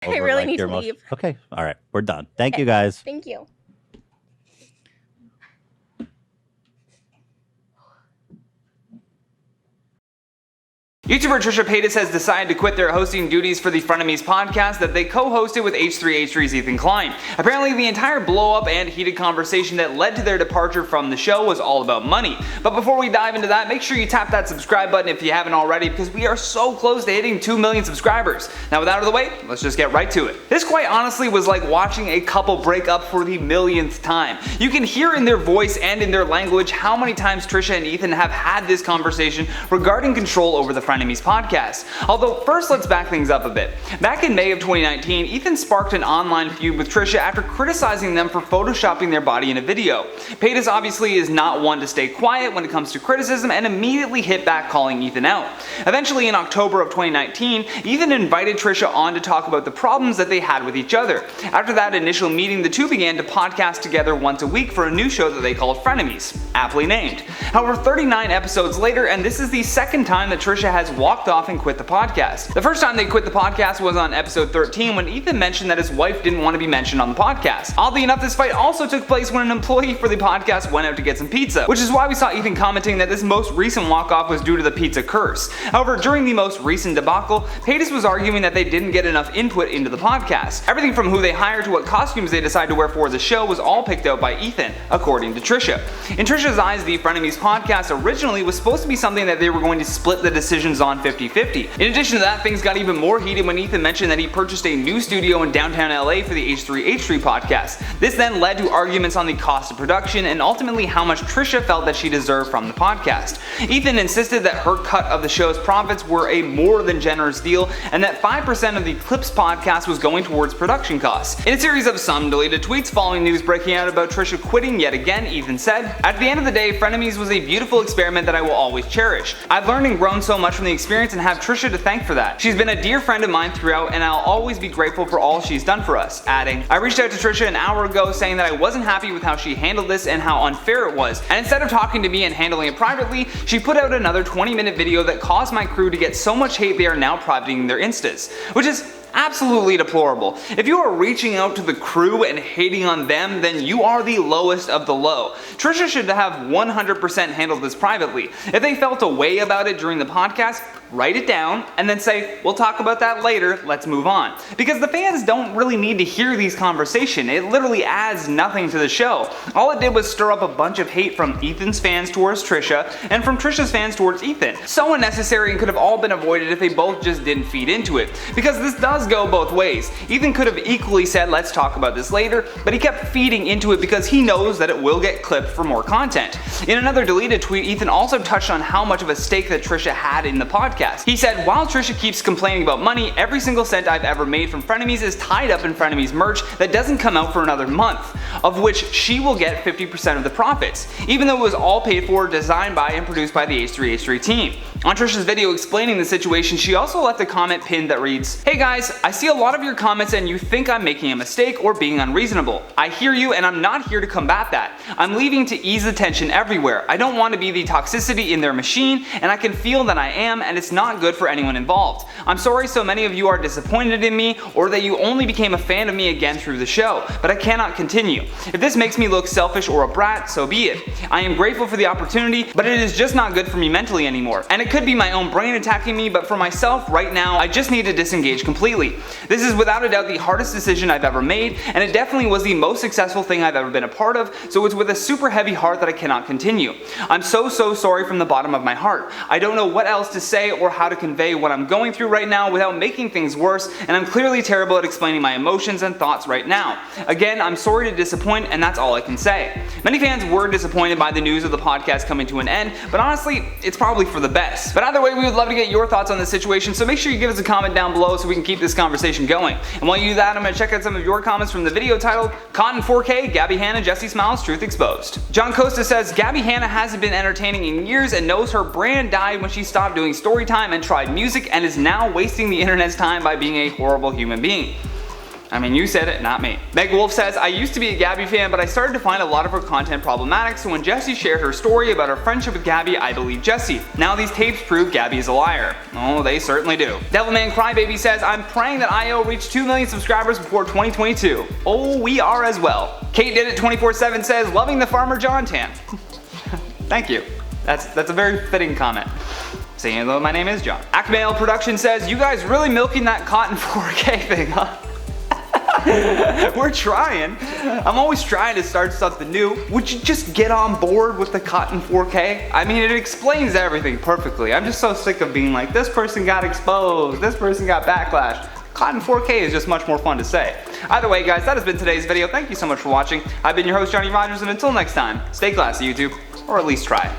I really need to leave. Okay, all right, we're done. Thank you, guys. Thank you. YouTuber Trisha Paytas has decided to quit their hosting duties for the Frenemies podcast that they co-hosted with H3H3s Ethan Klein. Apparently, the entire blow-up and heated conversation that led to their departure from the show was all about money. But before we dive into that, make sure you tap that subscribe button if you haven't already, because we are so close to hitting 2 million subscribers. Now, with that out of the way, let's just get right to it. This quite honestly was like watching a couple break up for the millionth time. You can hear in their voice and in their language how many times Trisha and Ethan have had this conversation regarding control over the Frenemies podcast. Although first let's back things up a bit. Back in May of 2019, Ethan sparked an online feud with Trisha after criticizing them for photoshopping their body in a video. Paytas obviously is not one to stay quiet when it comes to criticism and immediately hit back, calling Ethan out. Eventually, in October of 2019, Ethan invited Trisha on to talk about the problems that they had with each other. After that initial meeting, the two began to podcast together once a week for a new show that they called Frenemies, aptly named. However, 39 episodes later, and this is the second time that Trisha has walked off and quit the podcast. The first time they quit the podcast was on episode 13 when Ethan mentioned that his wife didn't want to be mentioned on the podcast. Oddly enough, this fight also took place when an employee for the podcast went out to get some pizza, which is why we saw Ethan commenting that this most recent walk-off was due to the pizza curse. However, during the most recent debacle, Paytas was arguing that they didn't get enough input into the podcast. Everything from who they hired to what costumes they decided to wear for the show was all picked out by Ethan, according to Trisha. In Trisha's eyes, the Frenemies podcast originally was supposed to be something that they were going to split the decisions on 50-50. In addition to that, things got even more heated when Ethan mentioned that he purchased a new studio in downtown LA for the H3H3 podcast. This then led to arguments on the cost of production and ultimately how much Trisha felt that she deserved from the podcast. Ethan insisted that her cut of the show's profits were a more than generous deal and that 5% of the QUITS podcast was going towards production costs. In a series of some deleted tweets following news breaking out about Trisha quitting yet again, Ethan said, "At the end of the day, Frenemies was a beautiful experiment that I will always cherish. I've learned and grown so much from the experience and have Trisha to thank for that. She's been a dear friend of mine throughout and I'll always be grateful for all she's done for us," adding, "I reached out to Trisha an hour ago saying that I wasn't happy with how she handled this and how unfair it was, and instead of talking to me and handling it privately, she put out another 20-minute video that caused my crew to get so much hate they are now privating their instas," which is absolutely deplorable. If you are reaching out to the crew and hating on them, then you are the lowest of the low. Trisha should have 100% handled this privately. If they felt a way about it during the podcast, write it down and then say, "We'll talk about that later, let's move on." Because the fans don't really need to hear these conversations. It literally adds nothing to the show. All it did was stir up a bunch of hate from Ethan's fans towards Trisha and from Trisha's fans towards Ethan. So unnecessary and could have all been avoided if they both just didn't feed into it. Because this does go both ways. Ethan could have equally said, "Let's talk about this later," but he kept feeding into it because he knows that it will get clipped for more content. In another deleted tweet, Ethan also touched on how much of a stake that Trisha had in the podcast. He said, "While Trisha keeps complaining about money, every single cent I've ever made from Frenemies is tied up in Frenemies merch that doesn't come out for another month, of which she will get 50% of the profits, even though it was all paid for, designed by, and produced by the H3H3 team." On Trisha's video explaining the situation, she also left a comment pinned that reads, "Hey guys, I see a lot of your comments and you think I'm making a mistake or being unreasonable. I hear you and I'm not here to combat that. I'm leaving to ease the tension everywhere. I don't want to be the toxicity in their machine, and I can feel that I am, and it's not good for anyone involved. I'm sorry so many of you are disappointed in me or that you only became a fan of me again through the show, but I cannot continue. If this makes me look selfish or a brat, so be it. I am grateful for the opportunity, but it is just not good for me mentally anymore. And it could be my own brain attacking me, but for myself right now, I just need to disengage completely. This is without a doubt the hardest decision I've ever made, and it definitely was the most successful thing I've ever been a part of, so it's with a super heavy heart that I cannot continue. I'm so sorry from the bottom of my heart. I don't know what else to say or how to convey what I'm going through right now without making things worse, and I'm clearly terrible at explaining my emotions and thoughts right now. Again, I'm sorry to disappoint, and that's all I can say." Many fans were disappointed by the news of the podcast coming to an end, but honestly, it's probably for the best. But either way, we would love to get your thoughts on this situation, so make sure you give us a comment down below so we can keep this conversation going. And while you do that, I'm going to check out some of your comments from the video titled, "Cotton 4K, Gabby Hanna, Jesse Smiles, Truth Exposed." John Costa says, "Gabby Hanna hasn't been entertaining in years and knows her brand died when she stopped doing story time and tried music and is now wasting the internet's time by being a horrible human being." I mean, you said it, not me. Meg Wolf says, I used to be a Gabby fan, but I started to find a lot of her content problematic, so when Jessie shared her story about her friendship with Gabby, I believed Jessie. Now these tapes prove Gabby is a liar. Oh, they certainly do. Devilman Crybaby says, I'm praying that IO reach 2 million subscribers before 2022. Oh, we are as well. Kate Did It 24/7 says, loving the Farmer John tan. Thank you. That's a very fitting comment. Saying hello, my name is John. Acmail Production says, you guys really milking that cotton 4K thing, huh? We're trying. I'm always trying to start something new. Would you just get on board with the cotton 4K? I mean, it explains everything perfectly. I'm just so sick of being like, this person got exposed, this person got backlash. Cotton 4K is just much more fun to say. Either way, guys, that has been today's video. Thank you so much for watching. I've been your host, Johnny Rogers, and until next time, stay classy, YouTube, or at least try.